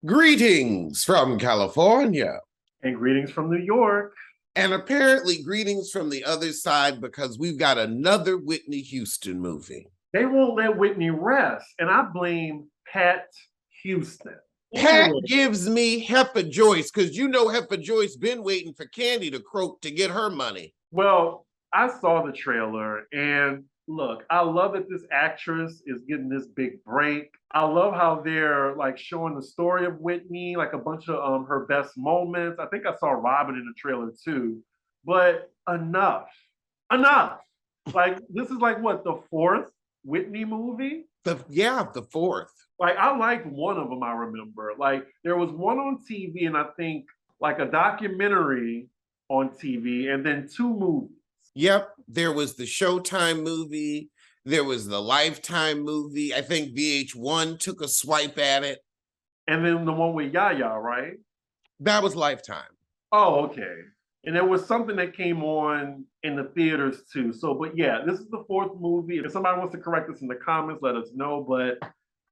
Greetings from California. And greetings from New York. And apparently greetings from the other side because we've got another Whitney Houston movie. They won't let Whitney rest, and I blame Pat Houston. Pat gives me Heppa Joyce because you know Heppa Joyce been waiting for Kandi to croak to get her money. Well, I saw the trailer, and look, I love that this actress is getting this big break. I love how they're like showing the story of Whitney, like a bunch of her best moments. I think I saw Robin in the trailer too, but enough. Like this is like what, the fourth Whitney movie? The fourth. Like I liked one of them, I remember. Like there was one on TV, and I think like a documentary on TV, and then two movies. Yep, there was the Showtime movie. There was the Lifetime movie. I think VH1 took a swipe at it. And then the one with Yaya, right? That was Lifetime. Oh, okay. And there was something that came on in the theaters too. So, but yeah, this is the fourth movie. If somebody wants to correct us in the comments, let us know. But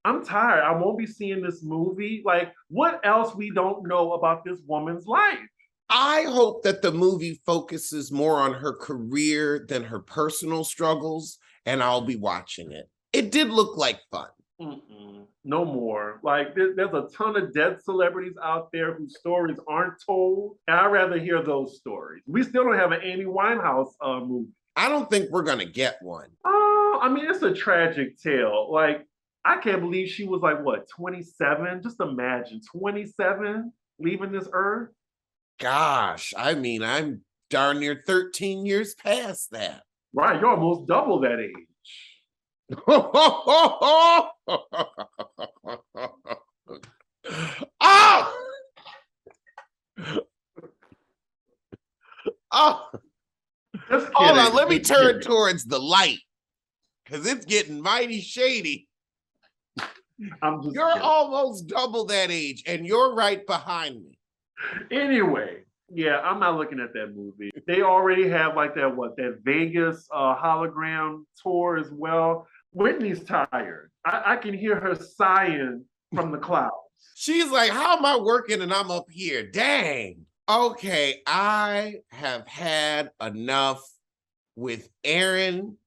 I'm tired. I won't be seeing this movie. Like, what else we don't know about this woman's life? I hope that the movie focuses more on her career than her personal struggles, and I'll be watching it. It did look like fun. No more. Like there's a ton of dead celebrities out there whose stories aren't told. And I'd rather hear those stories. We still don't have an Amy Winehouse movie. I don't think we're gonna get one. I mean, it's a tragic tale. Like, I can't believe she was like, what, 27? Just imagine, 27 leaving this earth. Gosh, I mean, I'm darn near 13 years past that. Right, you're almost double that age. Oh! Oh! Hold on, let me turn towards the light because it's getting mighty shady. You're almost double that age, and you're right behind me. Anyway, yeah, I'm not looking at that movie. They already have like that Vegas hologram tour as well. Whitney's tired. I can hear her sighing from the clouds. She's like, how am I working and I'm up here? Dang. Okay, I have had enough with Aaron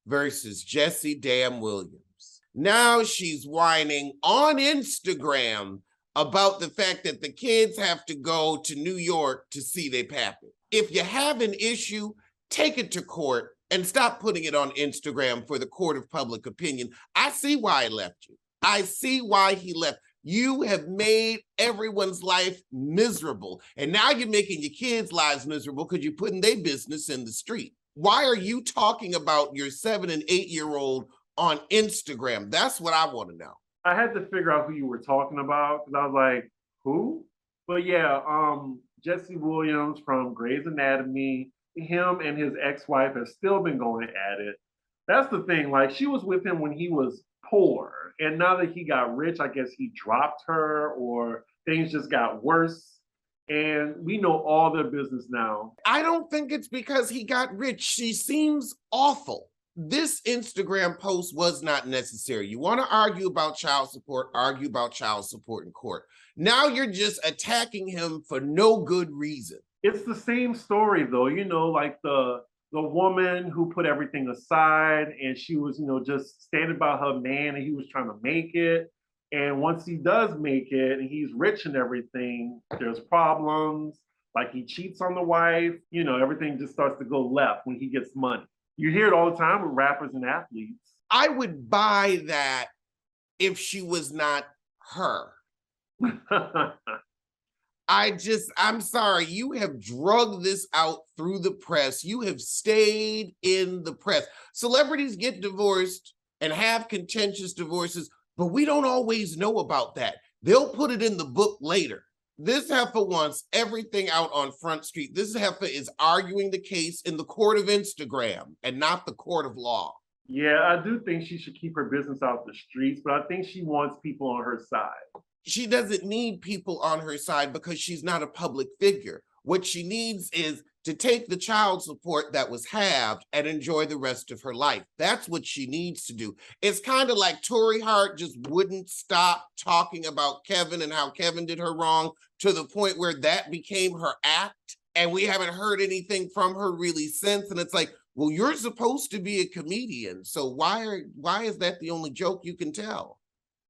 versus Jesse Damn Williams. Now she's whining on Instagram about the fact that the kids have to go to New York to see their pappy. If you have an issue, take it to court and stop putting it on Instagram for the court of public opinion. I see why he left you. I see why he left. You have made everyone's life miserable. And now you're making your kids' lives miserable because you're putting their business in the street. Why are you talking about your 7 and 8-year-old on Instagram? That's what I want to know. I had to figure out who you were talking about because I was like, who? But yeah, Jesse Williams from Grey's Anatomy, him and his ex-wife have still been going at it. That's the thing. Like, she was with him when he was poor. And now that he got rich, I guess he dropped her or things just got worse. And we know all their business now. I don't think it's because he got rich. She seems awful. This Instagram post was not necessary. You want to argue about child support in court. Now you're just attacking him for no good reason. It's the same story though, you know, like the woman who put everything aside and she was, you know, just standing by her man and he was trying to make it. And once he does make it and he's rich and everything, there's problems. Like he cheats on the wife, you know, everything just starts to go left when he gets money. You hear it all the time with rappers and athletes. I would buy that if she was not her. I'm sorry, you have drugged this out through the press. You have stayed in the press. Celebrities get divorced and have contentious divorces, but we don't always know about that. They'll put it in the book later. This heifer wants everything out on Front Street. This heifer is arguing the case in the court of Instagram and not the court of law. Yeah, I do think she should keep her business out the streets, but I think she wants people on her side. She doesn't need people on her side because she's not a public figure. What she needs is to take the child support that was halved and enjoy the rest of her life. That's what she needs to do. It's kind of like Tory Hart just wouldn't stop talking about Kevin and how Kevin did her wrong to the point where that became her act. And we haven't heard anything from her really since. And it's like, well, you're supposed to be a comedian. So why is that the only joke you can tell?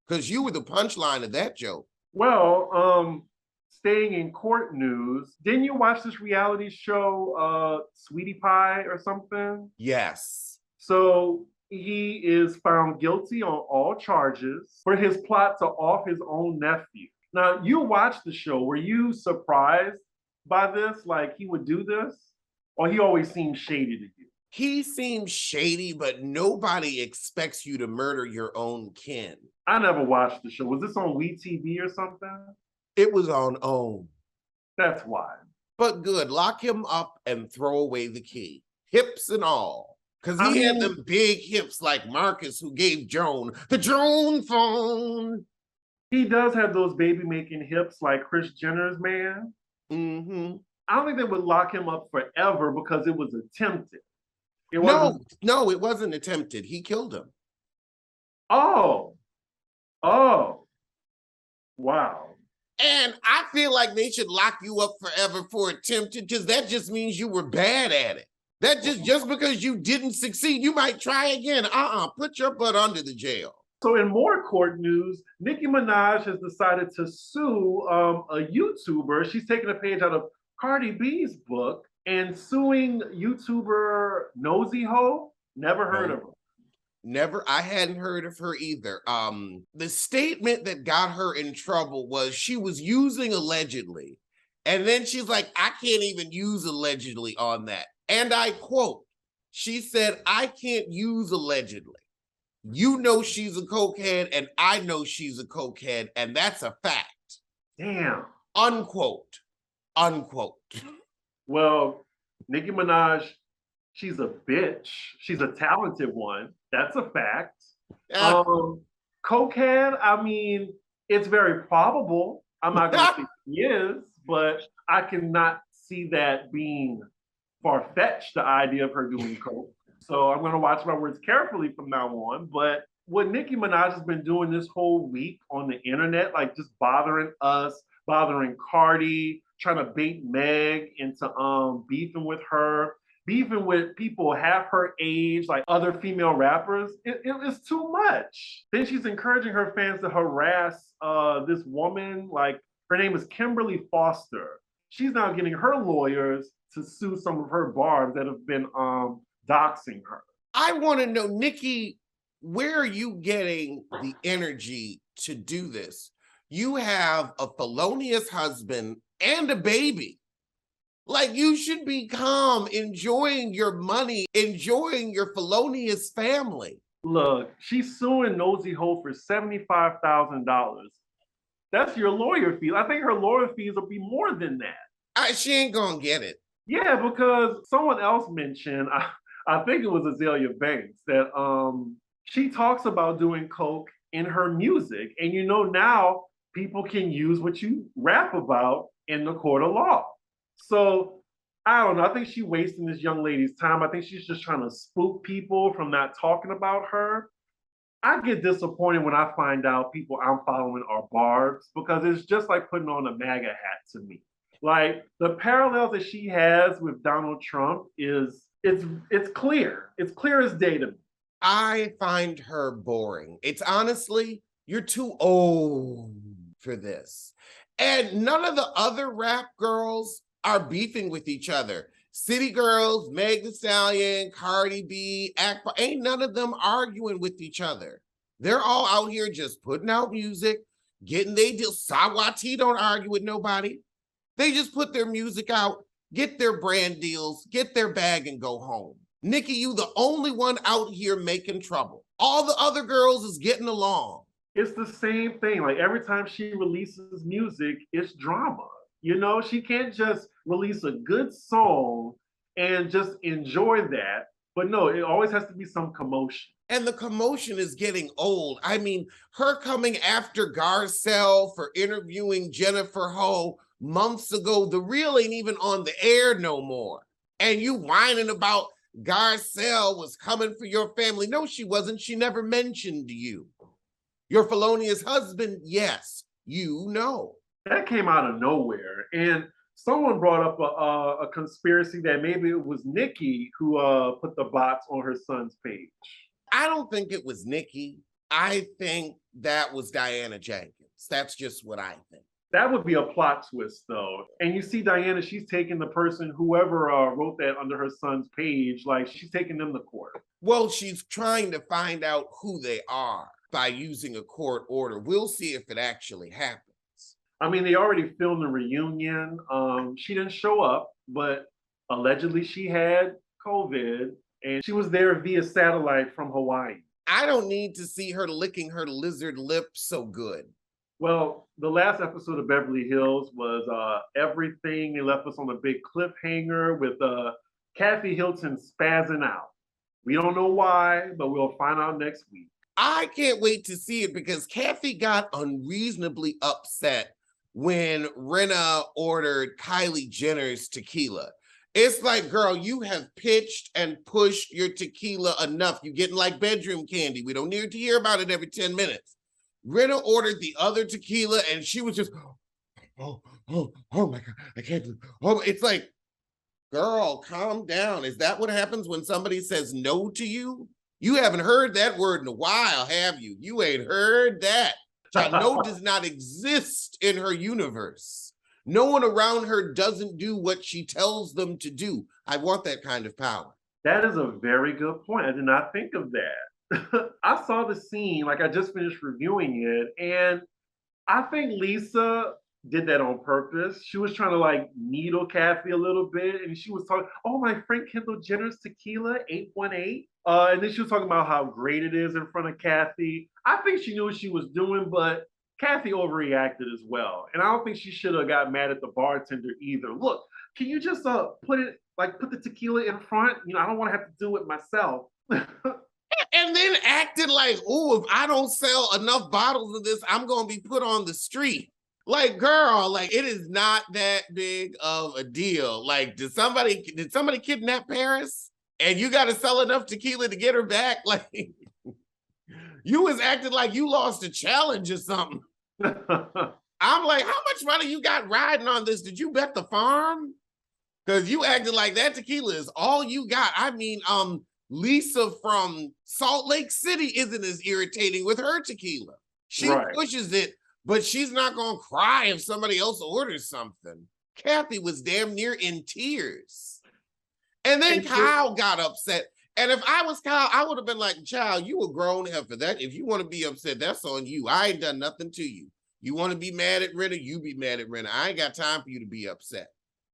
Because you were the punchline of that joke. Well, staying in court news, didn't you watch this reality show, Sweetie Pie or something? Yes. So he is found guilty on all charges for his plot to off his own nephew. Now, you watched the show. Were you surprised by this? Like he would do this? Or he always seemed shady to you? He seems shady, but nobody expects you to murder your own kin. I never watched the show. Was this on WeTV or something? It was on OWN. That's why. But good, lock him up and throw away the key. Hips and all. Because he had them big hips like Marcus, who gave Joan the Joan phone. He does have those baby-making hips like Kris Jenner's man. Mm-hmm. I don't think they would lock him up forever because it was attempted. No, it wasn't attempted. He killed him. Oh, wow. And I feel like they should lock you up forever for attempted, because that just means you were bad at it. That just because you didn't succeed, you might try again. Put your butt under the jail. So in more court news, Nicki Minaj has decided to sue a YouTuber. She's taking a page out of Cardi B's book and suing YouTuber Nosy Ho. Never heard of her. Never. I hadn't heard of her either. The statement that got her in trouble was she was using allegedly. And then she's like, I can't even use allegedly on that. And I quote, she said, I can't use allegedly. You know she's a cokehead and I know she's a cokehead, and that's a fact. Damn. Unquote. Well, Nicki Minaj, she's a bitch. She's a talented one. That's a fact. Cokehead, I mean, it's very probable. I'm not going to say she is, but I cannot see that being far-fetched, the idea of her doing coke. So I'm going to watch my words carefully from now on. But what Nicki Minaj has been doing this whole week on the internet, like just bothering us, bothering Cardi, trying to bait Meg into beefing with her, beefing with people half her age, like other female rappers, it's too much. Then she's encouraging her fans to harass this woman, like her name is Kimberly Foster. She's now getting her lawyers to sue some of her barbs that have been doxing her. I want to know, Nicki, where are you getting the energy to do this? You have a felonious husband and a baby. Like, you should be calm, enjoying your money, enjoying your felonious family. Look, she's suing Nosy Ho for $75,000. That's your lawyer fee. I think her lawyer fees will be more than that. She ain't gonna get it. Yeah, because someone else mentioned, I think it was Azalea Banks, that she talks about doing coke in her music. And you know, now people can use what you rap about in the court of law. So I don't know. I think she's wasting this young lady's time. I think she's just trying to spook people from not talking about her. I get disappointed when I find out people I'm following are barbs, because it's just like putting on a MAGA hat to me. Like, the parallels that she has with Donald Trump it's clear. It's clear as day to me. I find her boring. It's honestly, you're too old for this. And none of the other rap girls are beefing with each other. City Girls, Meg Thee Stallion, Cardi B, ain't none of them arguing with each other. They're all out here just putting out music, getting they deal. Sawati don't argue with nobody. They just put their music out, get their brand deals, get their bag, and go home. Nicki, you the only one out here making trouble. All the other girls is getting along. It's the same thing. Like, every time she releases music, it's drama. You know, she can't just release a good song and just enjoy that. But no, it always has to be some commotion. And the commotion is getting old. I mean, her coming after Garcelle for interviewing Jennifer Ho months ago. The reel ain't even on the air no more. And you whining about Garcelle was coming for your family. No, she wasn't. She never mentioned you. Your felonious husband, yes, you know. That came out of nowhere. And someone brought up a conspiracy that maybe it was Nicki who put the bots on her son's page. I don't think it was Nicki. I think that was Diana Jenkins. That's just what I think. That would be a plot twist, though. And you see Diana, she's taking the person, whoever wrote that under her son's page, like she's taking them to court. Well, she's trying to find out who they are by using a court order. We'll see if it actually happens. I mean, they already filmed the reunion. She didn't show up, but allegedly she had COVID and she was there via satellite from Hawaii. I don't need to see her licking her lizard lips so good. Well, the last episode of Beverly Hills was everything. They left us on a big cliffhanger with Kathy Hilton spazzing out. We don't know why, but we'll find out next week. I can't wait to see it because Kathy got unreasonably upset when Rinna ordered Kylie Jenner's tequila. It's like, girl, you have pitched and pushed your tequila enough. You're getting like bedroom candy. We don't need to hear about it every 10 minutes. Rinna ordered the other tequila and she was just, oh my God, I can't do it. Oh, it's like, girl, calm down. Is that what happens when somebody says no to you? You haven't heard that word in a while, have you? You ain't heard that. No does not exist in her universe. No one around her doesn't do what she tells them to do. I want that kind of power. That is a very good point. I did not think of that. I saw the scene, like I just finished reviewing it, and I think Lisa did that on purpose. She was trying to like needle Kathy a little bit, and she was talking, oh, my Frank Kendall Jenner's tequila, 818. And then she was talking about how great it is in front of Kathy. I think she knew what she was doing, but Kathy overreacted as well. And I don't think she should have got mad at the bartender either. Look, can you just put the tequila in front? You know, I don't want to have to do it myself. And then acted like, oh, if I don't sell enough bottles of this, I'm going to be put on the street. Like, girl, like it is not that big of a deal. Like, did somebody kidnap Paris? And you got to sell enough tequila to get her back? Like, you was acting like you lost a challenge or something. I'm like, how much money you got riding on this? Did you bet the farm? Because you acted like that tequila is all you got. I mean, Lisa from Salt Lake City isn't as irritating with her tequila. She pushes it, but she's not going to cry if somebody else orders something. Kathy was damn near in tears. And then Kyle got upset. And if I was Kyle, I would have been like, child, you a grown heifer. That if you want to be upset, that's on you. I ain't done nothing to you. You want to be mad at Rinna, you be mad at Rinna. I ain't got time for you to be upset.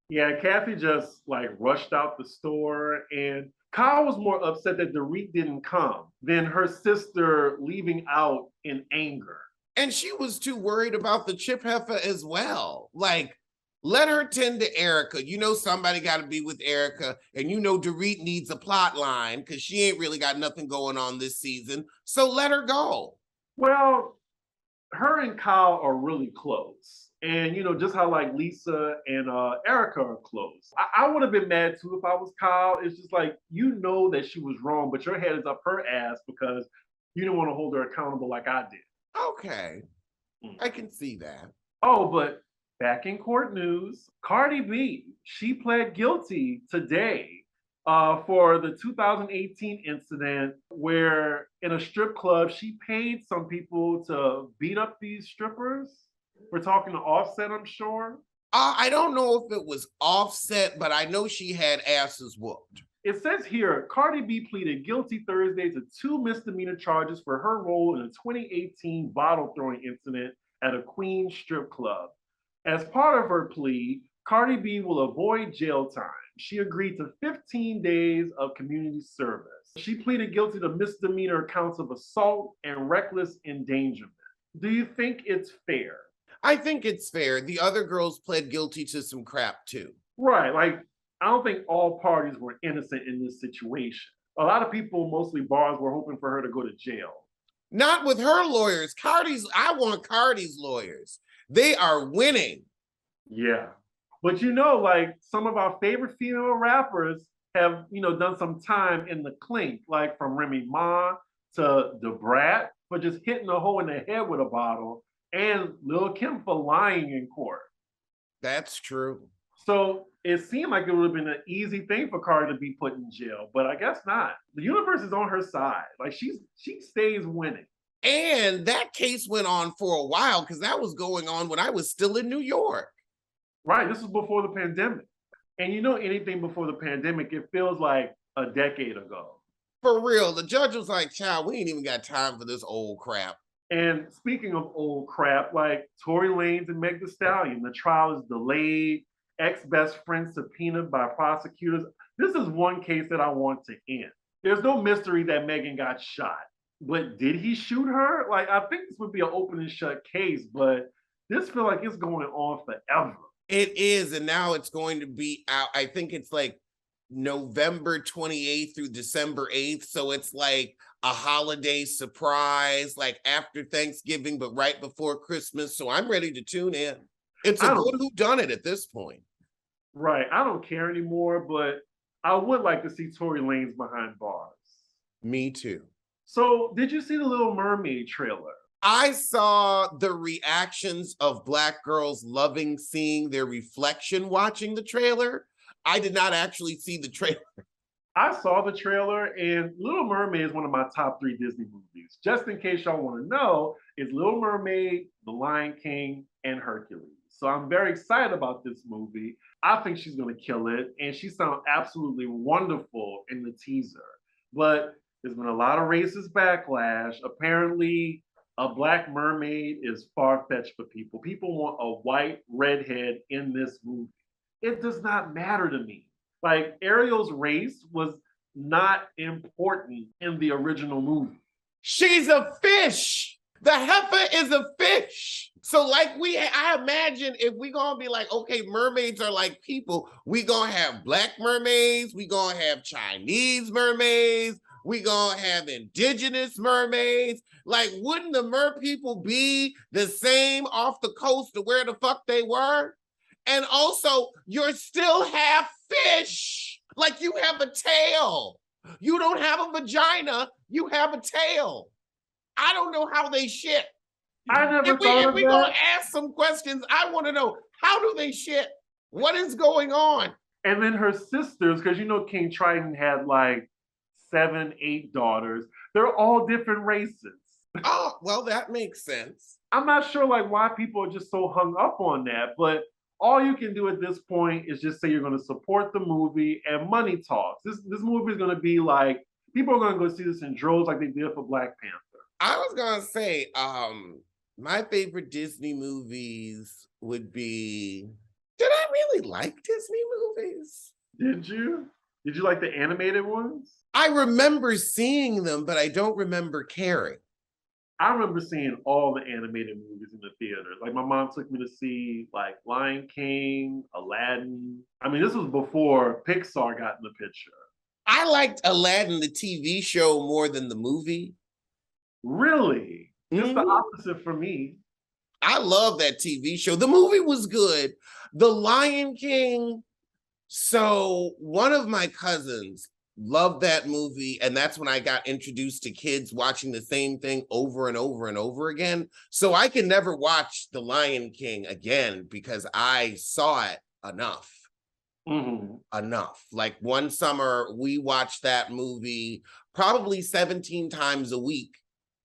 Yeah, Kathy just like rushed out the store, and Kyle was more upset that Dorit didn't come than her sister leaving out in anger. And she was too worried about the chip heifer as well. Like, let her tend to Erica. You know somebody got to be with Erica, and you know Dorit needs a plot line because she ain't really got nothing going on this season. So let her go. Well, her and Kyle are really close. And, you know, just how like Lisa and Erica are close. I would have been mad too if I was Kyle. It's just like, you know that she was wrong, but your head is up her ass because you didn't want to hold her accountable like I did. Okay. I can see that. Oh, but back in court news, Cardi B, she pled guilty today for the 2018 incident where in a strip club, she paid some people to beat up these strippers. We're talking to Offset, I'm sure. I don't know if it was Offset, but I know she had asses whooped. It says here, Cardi B pleaded guilty Thursday to 2 misdemeanor charges for her role in a 2018 bottle throwing incident at a Queens strip club. As part of her plea, Cardi B will avoid jail time. She agreed to 15 days of community service. She pleaded guilty to misdemeanor counts of assault and reckless endangerment. Do you think it's fair? I think it's fair. The other girls pled guilty to some crap too. Right. Like, I don't think all parties were innocent in this situation. A lot of people, mostly bars, were hoping for her to go to jail. Not with her lawyers. I want Cardi's lawyers. They are winning. Yeah. But like some of our favorite female rappers have, done some time in the clink, like from Remy Ma to the Brat for just hitting a hole in the head with a bottle, and Lil Kim for lying in court. That's true. So it seemed like it would have been an easy thing for Cardi to be put in jail, but I guess not. The universe is on her side. Like she stays winning. And that case went on for a while because that was going on when I was still in New York. Right. This was before the pandemic. And anything before the pandemic, it feels like a decade ago. For real, the judge was like, child, we ain't even got time for this old crap. And speaking of old crap, like Tory Lanez and Meg Thee Stallion, the trial is delayed, ex-best friend subpoenaed by prosecutors. This is one case that I want to end. There's no mystery that Megan got shot, but did he shoot her? Like, I think this would be an open and shut case, but this feels like it's going on forever. It is, and now it's going to be out. I think it's like November 28th through December 8th. So it's like a holiday surprise, like after Thanksgiving, but right before Christmas. So I'm ready to tune in. It's a good whodunit at this point. Right. I don't care anymore, but I would like to see Tory Lanez behind bars. Me too. So did you see the Little Mermaid trailer? I saw the reactions of Black girls loving seeing their reflection watching the trailer. I did not actually see the trailer. I saw the trailer, and Little Mermaid is one of my top 3 Disney movies. Just in case y'all want to know, it's Little Mermaid, The Lion King, and Hercules. So I'm very excited about this movie. I think she's going to kill it, and she sounds absolutely wonderful in the teaser. But there's been a lot of racist backlash. Apparently, a Black mermaid is far-fetched for people. People want a white redhead in this movie. It does not matter to me. Like, Ariel's race was not important in the original movie. She's a fish. The heifer is a fish. So like I imagine if we gonna be like, okay, mermaids are like people, we gonna have Black mermaids, we gonna have Chinese mermaids, we gonna have indigenous mermaids. Like, wouldn't the mer people be the same off the coast of where the fuck they were? And also, you're still half fish. Like, you have a tail. You don't have a vagina, you have a tail. I don't know how they shit. I never thought if we gonna ask some questions, I want to know, how do they shit? What is going on? And then her sisters, because King Triton had like 7, 8 daughters. They're all different races. Oh, well, that makes sense. I'm not sure like why people are just so hung up on that, but all you can do at this point is just say you're going to support the movie, and money talks. This movie is going to be like, people are going to go see this in droves like they did for Black Panther. I was going to say, my favorite Disney movies would be, did I really like Disney movies? Did you? Did you like the animated ones? I remember seeing them, but I don't remember caring. I remember seeing all the animated movies in the theater. Like, my mom took me to see like Lion King, Aladdin. I mean, this was before Pixar got in the picture. I liked Aladdin, the TV show, more than the movie. Really? Just the opposite for me. I love that TV show. The movie was good. The Lion King. So one of my cousins loved that movie, and that's when I got introduced to kids watching the same thing over and over and over again. So I can never watch The Lion King again because I saw it enough. Enough. Like, one summer we watched that movie probably 17 times a week,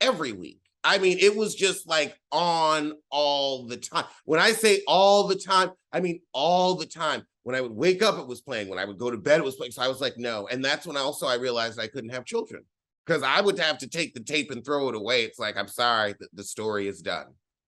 every week. I mean, it was just like on all the time. When I say all the time, I mean all the time. When I would wake up, it was playing. When I would go to bed, it was playing. So I was like, no. And that's when I realized I couldn't have children, because I would have to take the tape and throw it away. It's like, I'm sorry, the story is done.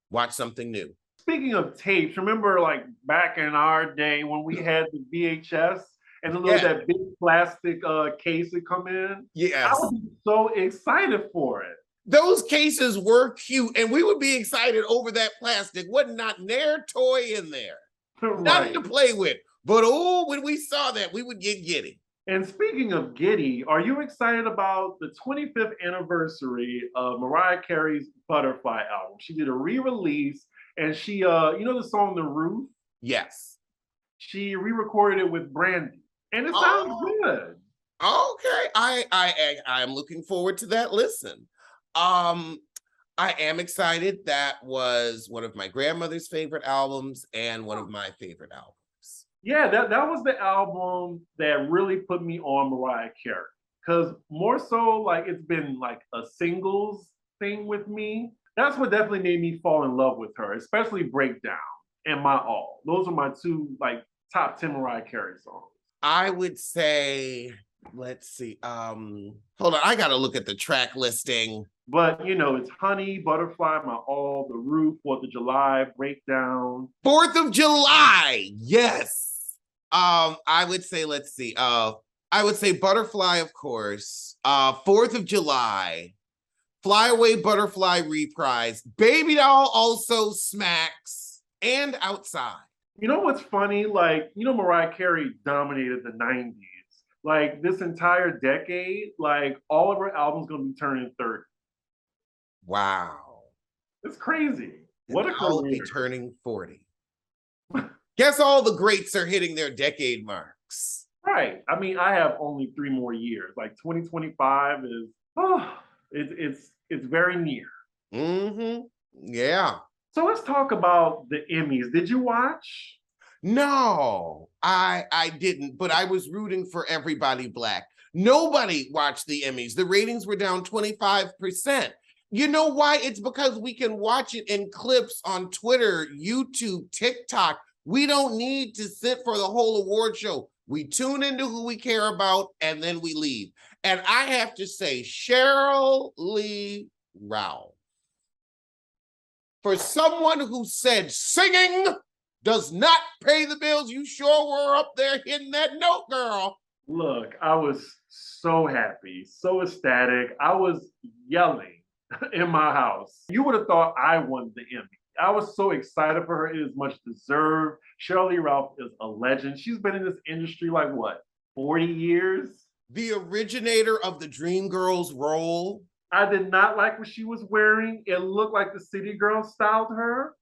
Watch something new. Speaking of tapes, remember like back in our day when we had the VHS and that big plastic case would come in? Yes. I was so excited for it. Those cases were cute, and we would be excited over that plastic. Wasn't not near toy in there. Right. Nothing to play with. But when we saw that, we would get giddy. And speaking of giddy, are you excited about the 25th anniversary of Mariah Carey's Butterfly album? She did a re-release, and she, the song The Roof? Yes. She re-recorded it with Brandy, and it sounds Oh, good. okay. I am looking forward to that listen. Um, I am excited. That was one of my grandmother's favorite albums and one of my favorite albums. Yeah, that was the album that really put me on Mariah Carey. Because more so, like it's been like a singles thing with me. That's what definitely made me fall in love with her, especially Breakdown and My All. Those are my two like top 10 Mariah Carey songs. I would say, let's see. Hold on, I gotta look at the track listing. But you know, it's Honey, Butterfly, My All, The Roof, 4th of July, Breakdown. 4th of July. Yes. I would say, let's see. I would say Butterfly, of course. 4th of July. Fly Away Butterfly reprise. Baby Doll also smacks. And Outside. You know what's funny? Like, you know, Mariah Carey dominated the 90s. Like, this entire decade, like, all of her albums gonna be turning 30. Wow. It's crazy. And What a I'll be career. turning 40. Guess all the greats are hitting their decade marks. Right. I mean, I have only 3 more years. Like 2025 is it's very near. Mm-hmm. Yeah. So let's talk about the Emmys. Did you watch? No, I didn't, but I was rooting for everybody Black. Nobody watched the Emmys. The ratings were down 25%. You know why? It's because we can watch it in clips on Twitter, YouTube, TikTok. We don't need to sit for the whole award show. We tune into who we care about and then we leave. And I have to say, Cheryl Lee Ralph, for someone who said singing does not pay the bills, you sure were up there hitting that note, girl. Look, I was so happy, so ecstatic. I was yelling in my house. You would have thought I won the Emmy. I was so excited for her. It is much deserved. Shirley Ralph is a legend. She's been in this industry like what, 40 years? The originator of the Dreamgirls role. I did not like what she was wearing. It looked like the City Girl styled her,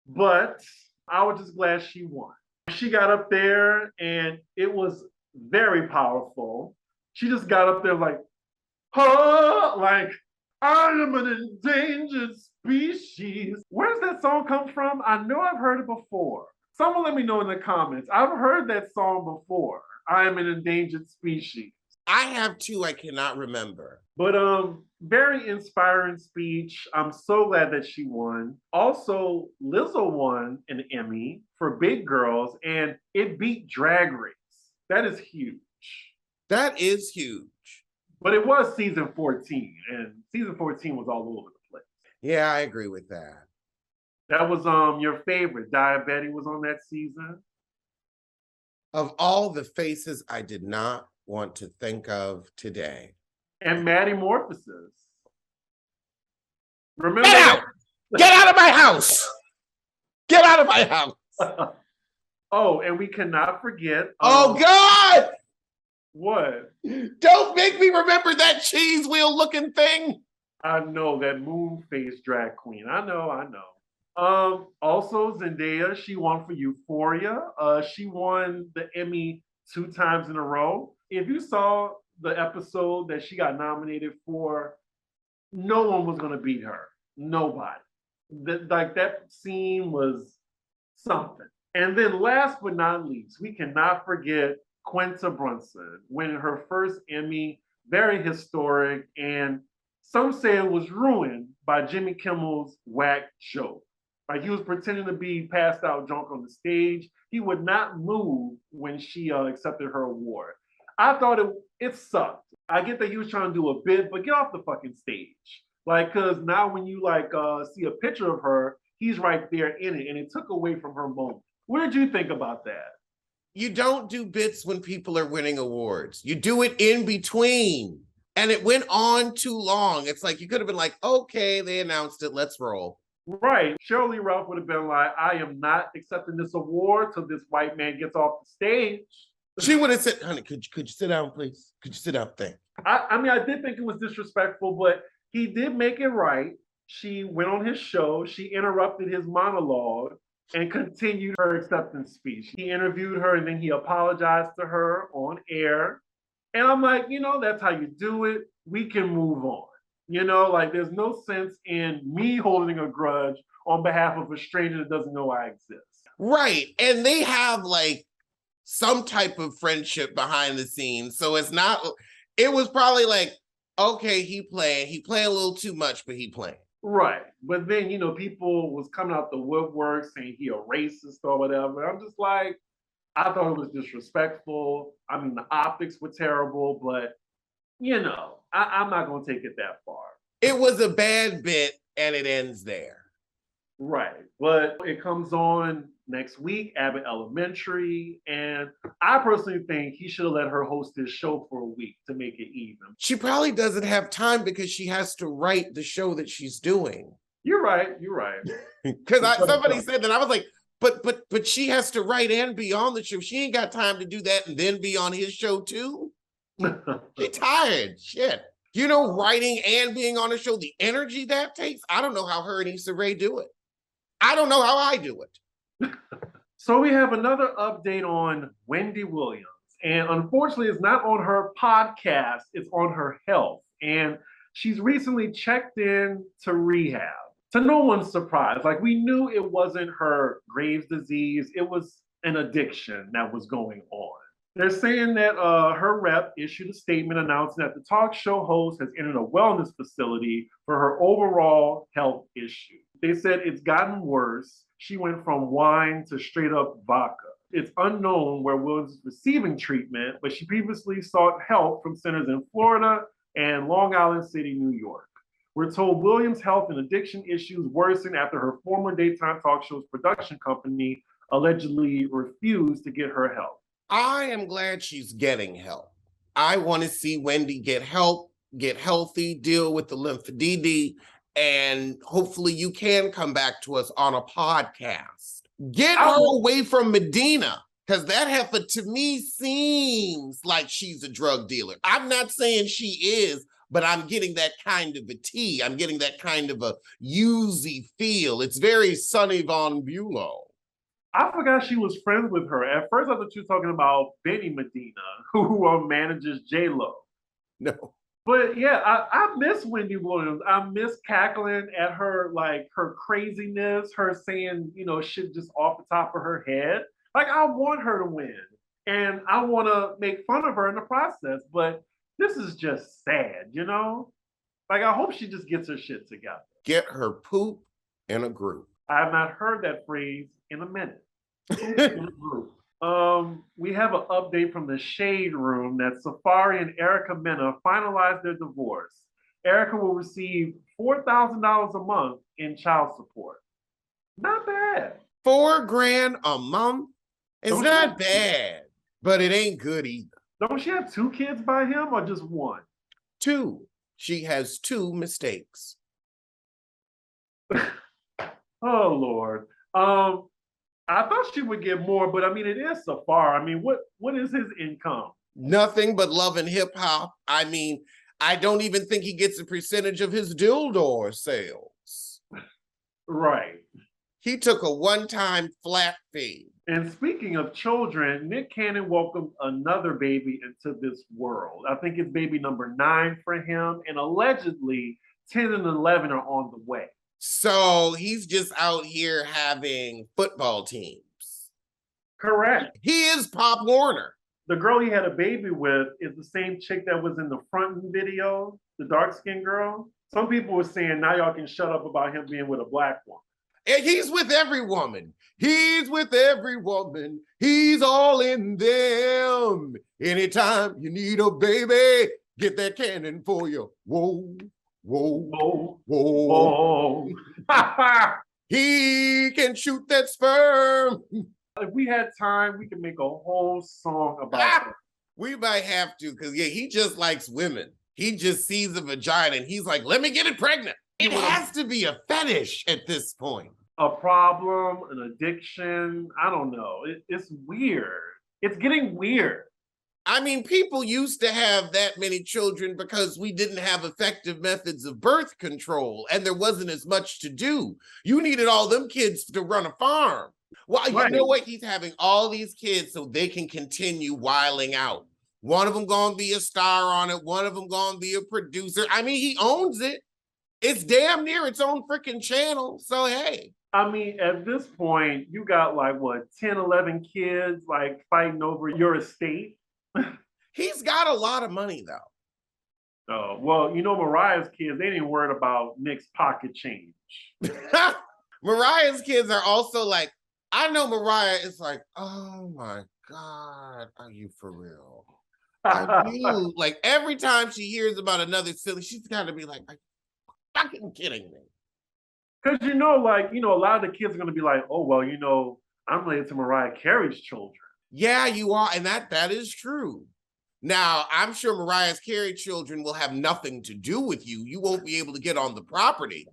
but I was just glad she won. She got up there and it was very powerful. She just got up there like, oh, like, I am an endangered species. Where's that song come from? I know I've heard it before. Someone let me know in the comments. I've heard that song before. I am an endangered species. I have two I cannot remember. But very inspiring speech. I'm so glad that she won. Also, Lizzo won an Emmy for Big Girls, and it beat Drag Race. That is huge. That is huge. But it was season 14, and season 14 was all over the place. Yeah, I agree with that. That was your favorite. Diabetes was on that season. Of all the faces I did not want to think of today. And Maddie Morphosis. Remember? Get out! Get out of my house! Get out of my house! Oh, and we cannot forget. Oh, God! What? Don't make me remember that cheese wheel looking thing. I know, that moon face drag queen. I know. Also, Zendaya, she won for Euphoria. She won the Emmy 2 times in a row. If you saw the episode that she got nominated for, no one was going to beat her. Nobody. That scene was something. And then last but not least, we cannot forget Quinta Brunson winning her first Emmy, very historic, and some say it was ruined by Jimmy Kimmel's whack show. Like he was pretending to be passed out drunk on the stage. He would not move when she accepted her award. I thought it sucked. I get that he was trying to do a bit, but get off the fucking stage. Like, cause now when you see a picture of her, he's right there in it, and it took away from her moment. What did you think about that? You don't do bits when people are winning awards. You do it in between. And it went on too long. It's like you could have been like, okay, they announced it, let's roll. Right. Shirley Ralph would have been like, I am not accepting this award till this white man gets off the stage. She would have said, honey, could you sit down, please? Could you sit down? Thank you. I mean, I did think it was disrespectful, but he did make it right. She went on his show. She interrupted his monologue. and continued her acceptance speech. He interviewed her and then he apologized to her on air. And I'm like, that's how you do it. We can move on. Like there's no sense in me holding a grudge on behalf of a stranger that doesn't know I exist. Right. And they have like some type of friendship behind the scenes. So it was probably like, okay, he playing a little too much, but he playing. Right. But then, people was coming out the woodwork saying he a racist or whatever. I'm just like, I thought it was disrespectful. I mean, the optics were terrible, but I'm not going to take it that far. It was a bad bit and it ends there. Right. But it comes on next week, Abbott Elementary. And I personally think he should have let her host this show for a week to make it even. She probably doesn't have time because she has to write the show that she's doing. You're right. Because somebody said that. I was like, but she has to write and be on the show. She ain't got time to do that and then be on his show too. She's tired. Shit. Writing and being on a show, the energy that takes. I don't know how her and Issa Rae do it. I don't know how I do it. So we have another update on Wendy Williams. And unfortunately, it's not on her podcast, it's on her health. And she's recently checked in to rehab. To no one's surprise, like we knew it wasn't her Graves' disease, it was an addiction that was going on. They're saying that her rep issued a statement announcing that the talk show host has entered a wellness facility for her overall health issue. They said it's gotten worse. She went from wine to straight up vodka. It's unknown where Williams is receiving treatment, but she previously sought help from centers in Florida and Long Island City, New York. We're told Williams' health and addiction issues worsened after her former daytime talk show's production company allegedly refused to get her help. I am glad she's getting help. I want to see Wendy get help, get healthy, deal with the lymphedema, and hopefully you can come back to us on a podcast. Get her away from Medina, because that heifer to me seems like she's a drug dealer. I'm not saying she is, but I'm getting that kind of a tea. I'm getting that kind of a Uzi feel. It's very Sonny Von Bulow. I forgot she was friends with her. At first, I thought she was talking about Benny Medina, who manages J-Lo. No. But yeah, I miss Wendy Williams. I miss cackling at her, like her craziness, her saying, shit just off the top of her head. Like, I want her to win. And I want to make fun of her in the process. But this is just sad, Like, I hope she just gets her shit together. Get her poop in a group. I have not heard that phrase in a minute. We have an update from the Shade Room that Safari and Erica Mena finalized their divorce. Erica will receive $4,000 a month in child support. Not bad. $4,000 a month? It's not bad, but it ain't good either. Don't she have 2 kids by him or just 1? 2. She has 2 mistakes. Oh, Lord. I thought she would get more, but I mean, it is Safari. I mean, what is his income? Nothing but love and hip hop. I mean, I don't even think he gets a percentage of his dildo sales. Right. He took a one-time flat fee. And speaking of children, Nick Cannon welcomed another baby into this world. I think it's baby number 9 for him, and allegedly 10 and 11 are on the way. So he's just out here having football teams. Correct. He is Pop Warner. The girl he had a baby with is the same chick that was in the front video, the dark-skinned girl. Some people were saying now y'all can shut up about him being with a black woman. And he's with every woman. He's with every woman. He's all in them. Anytime you need a baby, get that cannon for you. Whoa. Whoa, whoa. He can shoot that sperm. If we had time, we could make a whole song about it. We might have to, because he just likes women. He just sees a vagina and he's like, let me get it pregnant. It has to be a fetish at this point. A problem, an addiction, I don't know. It's weird. It's getting weird. I mean, people used to have that many children because we didn't have effective methods of birth control and there wasn't as much to do. You needed all them kids to run a farm. Well, you Right. know what? He's having all these kids so they can continue wiling out. One of them gonna be a star on it. One of them gonna be a producer. I mean, he owns it. It's damn near its own freaking channel. So, hey. I mean, at this point, you got like what, 10, 11 kids like fighting over your estate? He's got a lot of money, though. Oh, well, you know, Mariah's kids, they didn't worry about Nick's pocket change. Mariah's kids are also like, I know Mariah is like, oh my God, are you for real? Are you? Like every time she hears about another silly, she's got to be like, are you fucking kidding me? Because you know, like, you know, a lot of the kids are going to be like, oh, well, you know, I'm related to Mariah Carey's children. Yeah, you are. And that is true. Now, I'm sure Mariah Carey's children will have nothing to do with you. You won't be able to get on the property.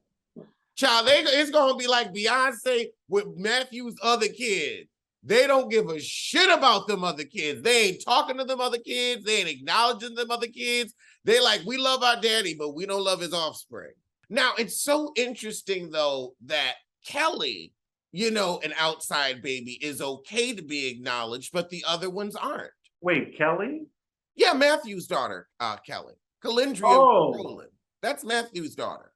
Child, it's going to be like Beyonce with Matthew's other kids. They don't give a shit about them other kids. They ain't talking to them other kids. They ain't acknowledging them other kids. They like, we love our daddy, but we don't love his offspring. Now, it's so interesting, though, that Kelly, you know, an outside baby, is okay to be acknowledged, but the other ones aren't. Wait, Kelly? Yeah, Matthew's daughter, Kelly. Calendria Rowland. That's Matthew's daughter.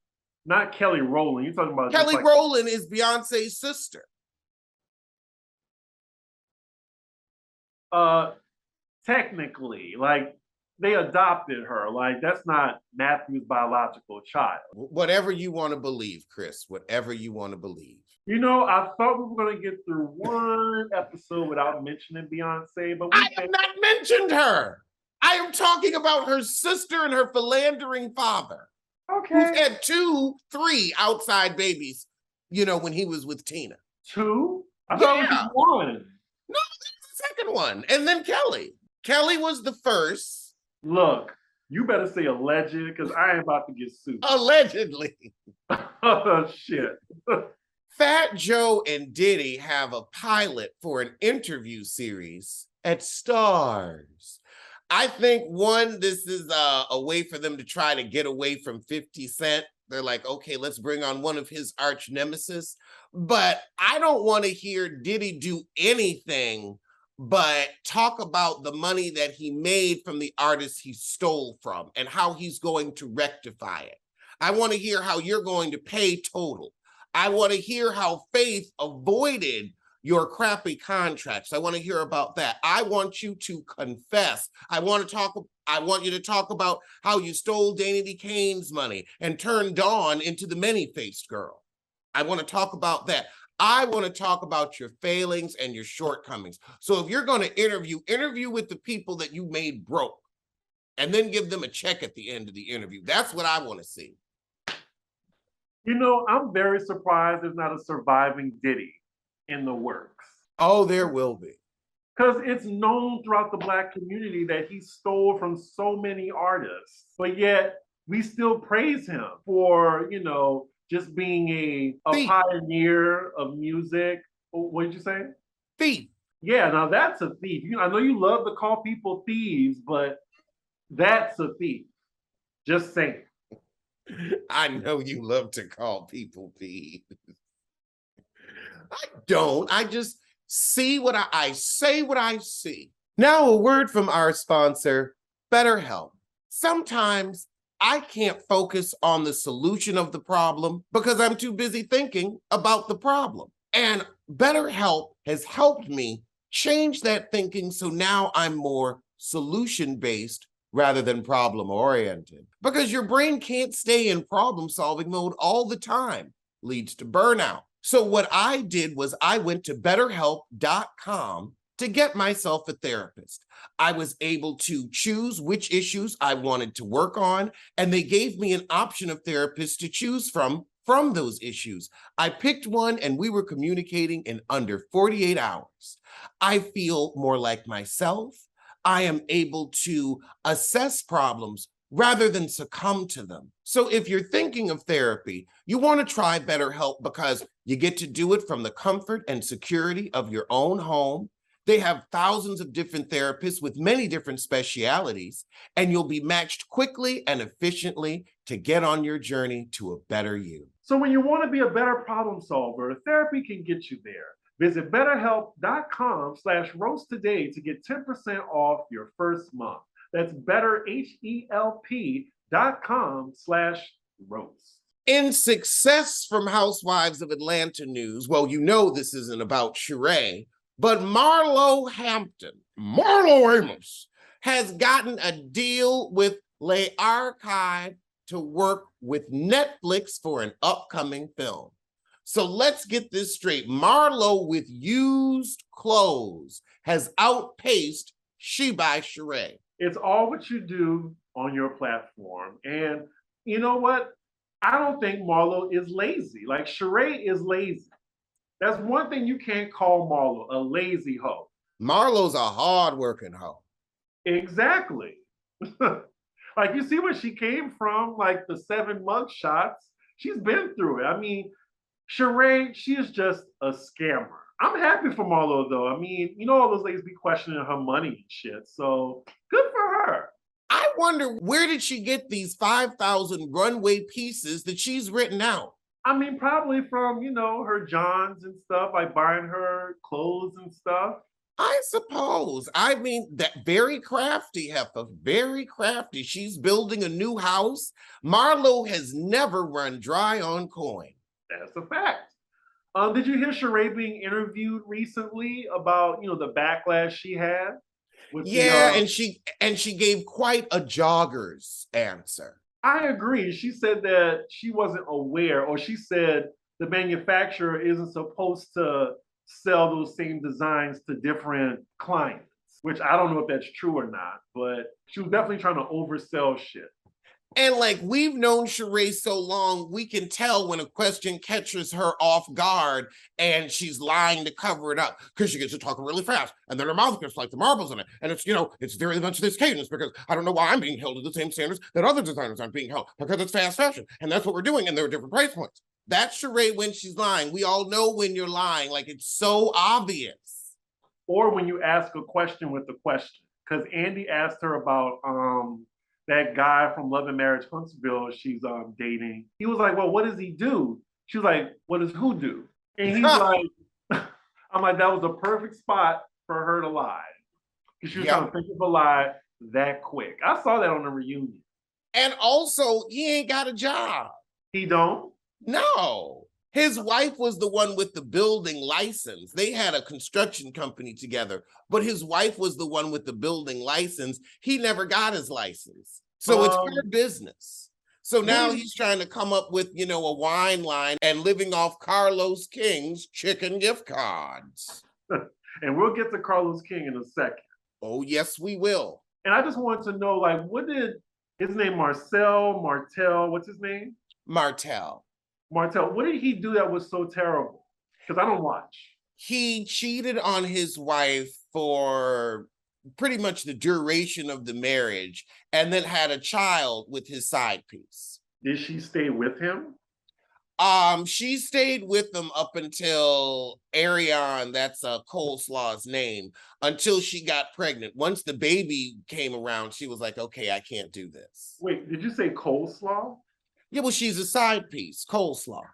Not Kelly Rowland. You're talking about Kelly Rowland is Beyonce's sister. Technically, like they adopted her. Like that's not Matthew's biological child. Whatever you want to believe, Chris. Whatever you want to believe. You know, I thought we were going to get through one episode without mentioning Beyonce, but I have not mentioned her. I am talking about her sister and her philandering father. Okay. Who's had 2, 3 outside babies, you know, when he was with Tina. 2? I thought it was just 1. No, that's the second one. And then Kelly. Kelly was the first. Look, you better say alleged, because I ain't about to get sued. Allegedly. Oh, shit. Fat Joe and Diddy have a pilot for an interview series at Stars. I think, one, this is a way for them to try to get away from 50 Cent. They're like, okay, let's bring on one of his arch nemesis. But I don't want to hear Diddy do anything but talk about the money that he made from the artists he stole from and how he's going to rectify it. I want to hear how you're going to pay total. I want to hear how Faith avoided your crappy contracts. I want to hear about that. I want you to confess. I want you to talk about how you stole Danity Kane's money and turned Dawn into the many-faced girl. I want to talk about that. I want to talk about your failings and your shortcomings. So if you're going to interview with the people that you made broke and then give them a check at the end of the interview. That's what I want to see. You know, I'm very surprised there's not a surviving Diddy in the works. Oh, there will be. Because it's known throughout the Black community that he stole from so many artists, but yet we still praise him for, you know, just being a pioneer of music. What did you say? Thief. Yeah, now that's a thief. I know you love to call people thieves, but that's a thief. Just saying. I know you love to call people thieves. I don't. I just see what I say what I see. Now, a word from our sponsor, BetterHelp. Sometimes I can't focus on the solution of the problem because I'm too busy thinking about the problem. And BetterHelp has helped me change that thinking so now I'm more solution-based rather than problem-oriented. Because your brain can't stay in problem-solving mode all the time. Leads to burnout. So what I did was I went to betterhelp.com to get myself a therapist. I was able to choose which issues I wanted to work on, and they gave me an option of therapists to choose from those issues. I picked one and we were communicating in under 48 hours. I feel more like myself. I am able to assess problems rather than succumb to them. So if you're thinking of therapy, you want to try BetterHelp because you get to do it from the comfort and security of your own home. They have thousands of different therapists with many different specialities, and you'll be matched quickly and efficiently to get on your journey to a better you. So when you want to be a better problem solver, therapy can get you there. Visit betterhelp.com/roast today to get 10% off your first month. That's betterhelp.com/roast. In success from Housewives of Atlanta news, well, you know this isn't about Sheree, but Marlo Amos, has gotten a deal with Le Archive to work with Netflix for an upcoming film. So let's get this straight. Marlo with used clothes has outpaced She by Sheree. It's all what you do on your platform. And you know what? I don't think Marlo is lazy. Like Sheree is lazy. That's one thing you can't call Marlo, a lazy hoe. Marlo's a hard-working hoe. Exactly. Like you see where she came from, like the 7 mug shots. She's been through it. I mean, Sheree, she is just a scammer. I'm happy for Marlo though. I mean, you know all those ladies be questioning her money and shit. So good for her. I wonder, where did she get these 5,000 runway pieces that she's written out? I mean, probably from, her Johns and stuff, like buying her clothes and stuff. I suppose. I mean, that very crafty, heifer, very crafty. She's building a new house. Marlo has never run dry on coin. That's a fact. Did you hear Sheree being interviewed recently about, the backlash she had? Yeah, and she gave quite a jogger's answer. I agree. She said that she wasn't aware, or she said the manufacturer isn't supposed to sell those same designs to different clients, which I don't know if that's true or not, but she was definitely trying to oversell shit. And like, we've known Sheree so long, we can tell when a question catches her off guard and she's lying to cover it up because she gets to talking really fast and then her mouth gets like the marbles in it. And it's, it's very much this cadence because I don't know why I'm being held to the same standards that other designers aren't being held, because it's fast fashion. And that's what we're doing. And there are different price points. That's Sheree when she's lying. We all know when you're lying. Like, it's so obvious. Or when you ask a question with a question, because Andy asked her about that guy from Love and Marriage Huntsville she's dating. He was like, well, what does he do? She was like, what does who do? And he's like, I'm like, that was a perfect spot for her to lie. Because she was trying to think of a lie that quick. I saw that on the reunion. And also, he ain't got a job. He don't? No. His wife was the one with the building license. They had a construction company together, but his wife was the one with the building license. He never got his license. So it's her business. So now he's trying to come up with, a wine line and living off Carlos King's chicken gift cards. And we'll get to Carlos King in a second. Oh, yes, we will. And I just wanted to know, like, what did his name, Martel, what's his name? Martel, what did he do that was so terrible? Because I don't watch. He cheated on his wife for pretty much the duration of the marriage and then had a child with his side piece. Did she stay with him? She stayed with him up until Ariane, that's Coleslaw's name, until she got pregnant. Once the baby came around, she was like, okay, I can't do this. Wait, did you say Coleslaw? Yeah, well, she's a side piece, Coleslaw.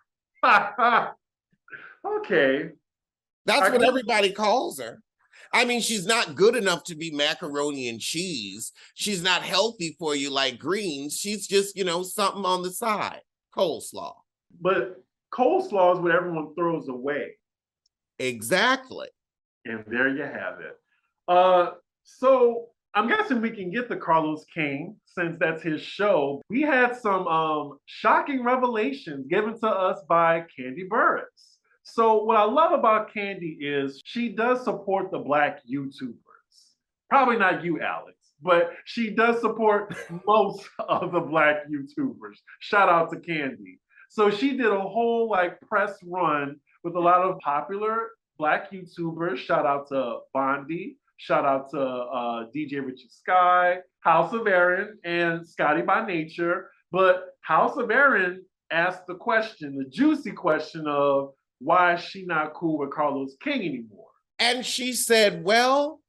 Okay. That's what everybody calls her. I mean, she's not good enough to be macaroni and cheese. She's not healthy for you like greens. She's just, something on the side, coleslaw. But coleslaw is what everyone throws away. Exactly. And there you have it. So I'm guessing we can get to Carlos King since that's his show. We had some shocking revelations given to us by Kandi Burruss. So what I love about Kandi is she does support the Black YouTubers. Probably not you, Alex, but she does support most of the Black YouTubers. Shout out to Kandi. So she did a whole press run with a lot of popular Black YouTubers. Shout out to Bondi. Shout out to DJ Richard Sky, House of Aaron, and Scotty by Nature. But House of Aaron asked the question, the juicy question of why is she not cool with Carlos King anymore? And she said, well,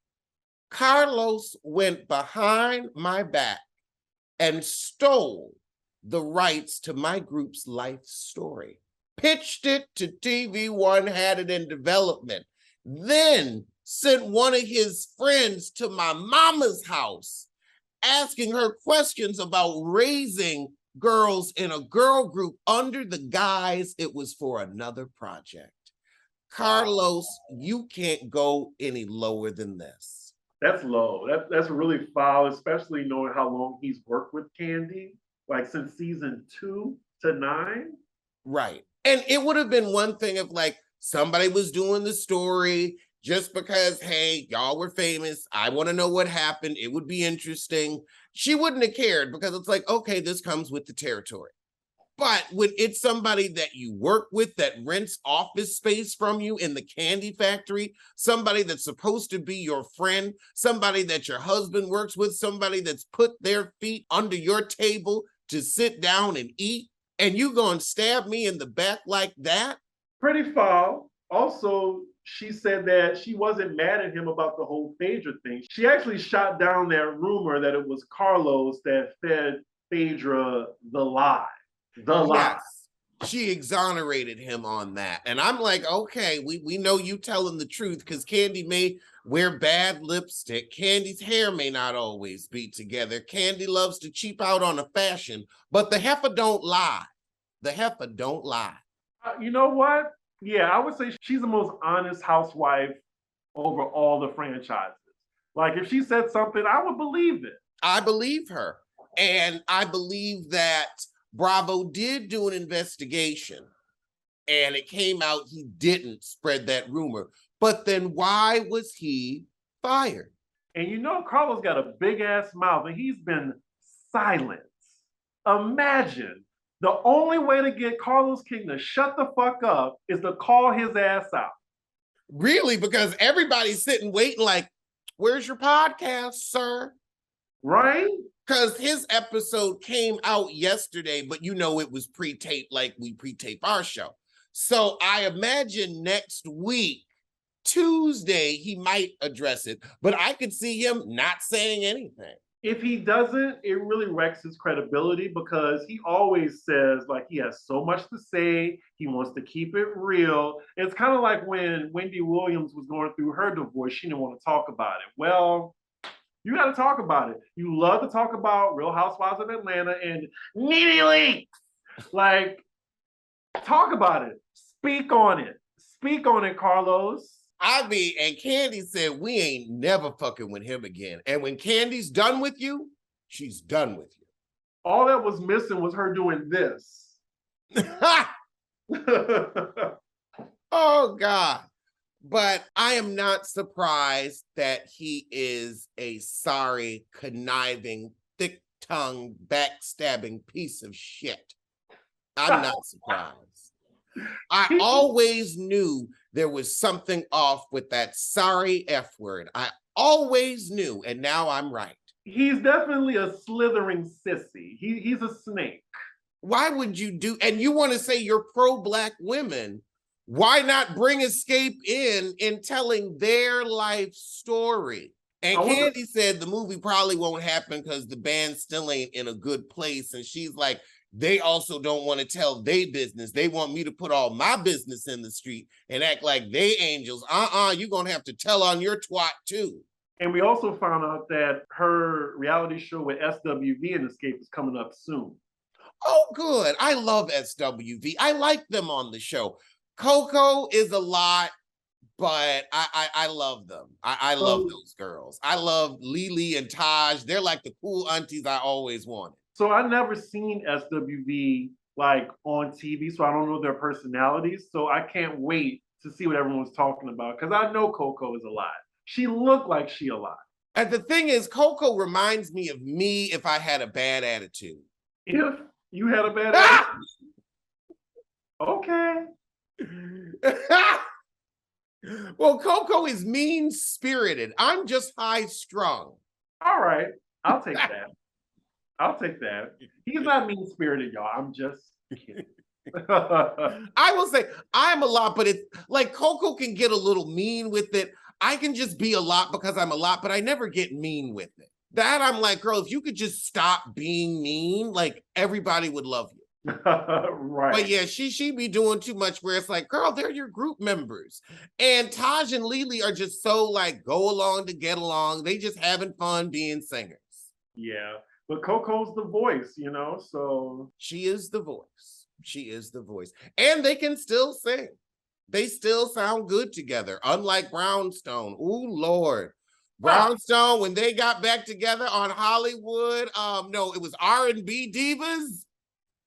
Carlos went behind my back and stole the rights to my group's life story. pitched it to TV One, had it in development, then sent one of his friends to my mama's house asking her questions about raising girls in a girl group under the guise it was for another project. Carlos, you can't go any lower than this. That's low. That's really foul, especially knowing how long he's worked with Kandi, like since season 2 to 9. Right. And it would have been one thing if like somebody was doing the story just because, hey, y'all were famous. I want to know what happened. It would be interesting. She wouldn't have cared because it's like, okay, this comes with the territory. But when it's somebody that you work with that rents office space from you in the candy factory, somebody that's supposed to be your friend, somebody that your husband works with, somebody that's put their feet under your table to sit down and eat, and you gonna stab me in the back like that? Pretty foul. Also, she said that she wasn't mad at him about the whole Phaedra thing. She actually shot down that rumor that it was Carlos that fed Phaedra the lie. The lie. Yes, she exonerated him on that. And I'm like, okay, we know you telling the truth because Kandi may wear bad lipstick. Kandi's hair may not always be together. Kandi loves to cheap out on a fashion, but the heifer don't lie. The heifer don't lie. You know what? Yeah, I would say she's the most honest housewife over all the franchises. Like if she said something, I would believe it. I believe her. And I believe that Bravo did do an investigation and it came out he didn't spread that rumor. But then why was he fired? And you know, Carlos got a big ass mouth and he's been silent. Imagine the only way to get Carlos King to shut the fuck up is to call his ass out. Really? Because everybody's sitting waiting like, where's your podcast, sir? Right? Because his episode came out yesterday, but you know it was pre-taped like we pre-tape our show. So I imagine next week, Tuesday, he might address it, but I could see him not saying anything. If he doesn't, it really wrecks his credibility because he always says like he has so much to say. He wants to keep it real. It's kind of like when Wendy Williams was going through her divorce, she didn't want to talk about it. Well, you got to talk about it. You love to talk about Real Housewives of Atlanta and immediately, like, talk about it. Speak on it. Speak on it, Carlos. I mean, and Kandi said, we ain't never fucking with him again. And when Kandi's done with you, she's done with you. All that was missing was her doing this. Oh, God. But I am not surprised that he is a sorry, conniving, thick-tongued, backstabbing piece of shit. I'm not surprised. I always knew there was something off with that sorry F word. I always knew, and now I'm right. He's definitely a slithering sissy. He's a snake. Why would you do, and you want to say you're pro-Black women, why not bring Escape in telling their life story? And Kandi said the movie probably won't happen because the band still ain't in a good place. And she's like, they also don't want to tell their business. They want me to put all my business in the street and act like they angels. You're going to have to tell on your twat too. And we also found out that her reality show with SWV and Escape is coming up soon. Oh, good. I love SWV. I like them on the show. Coco is a lot, but I love them. I love those girls. I love Lily and Taj. They're like the cool aunties I always wanted. So I never seen SWV like on TV, so I don't know their personalities. So I can't wait to see what everyone's talking about because I know Coco is a lot. She looked like she a lot. And the thing is, Coco reminds me of me if I had a bad attitude. If you had a bad attitude? Okay. Well, Coco is mean-spirited. I'm just high-strung. All right. I'll take that. I'll take that. He's not mean-spirited, y'all. I'm just kidding. I will say I'm a lot, but it's like Coco can get a little mean with it. I can just be a lot because I'm a lot, but I never get mean with it. That I'm like, girl, if you could just stop being mean, like everybody would love you. Right. But yeah, she be doing too much where it's like, girl, they're your group members. And Taj and Lily are just so like go along to get along. They just having fun being singers. Yeah. But Coco's the voice, so She is the voice. She is the voice. And they can still sing. They still sound good together, unlike Brownstone. Ooh, Lord. Brownstone, when they got back together on Hollywood, no, it was R&B Divas.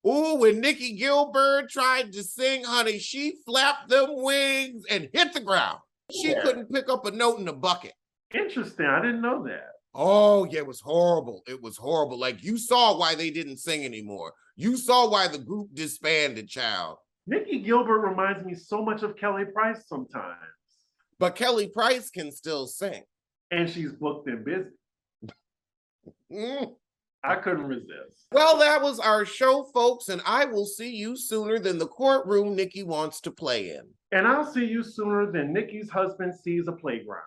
Ooh, when Nicki Gilbert tried to sing, honey, she flapped them wings and hit the ground. She couldn't pick up a note in a bucket. Interesting. I didn't know that. Oh, yeah, it was horrible. It was horrible. Like, you saw why they didn't sing anymore. You saw why the group disbanded, child. Nicki Gilbert reminds me so much of Kelly Price sometimes. But Kelly Price can still sing. And she's booked and busy. Mm. I couldn't resist. Well, that was our show, folks, and I will see you sooner than the courtroom Nicki wants to play in. And I'll see you sooner than Nicki's husband sees a playground.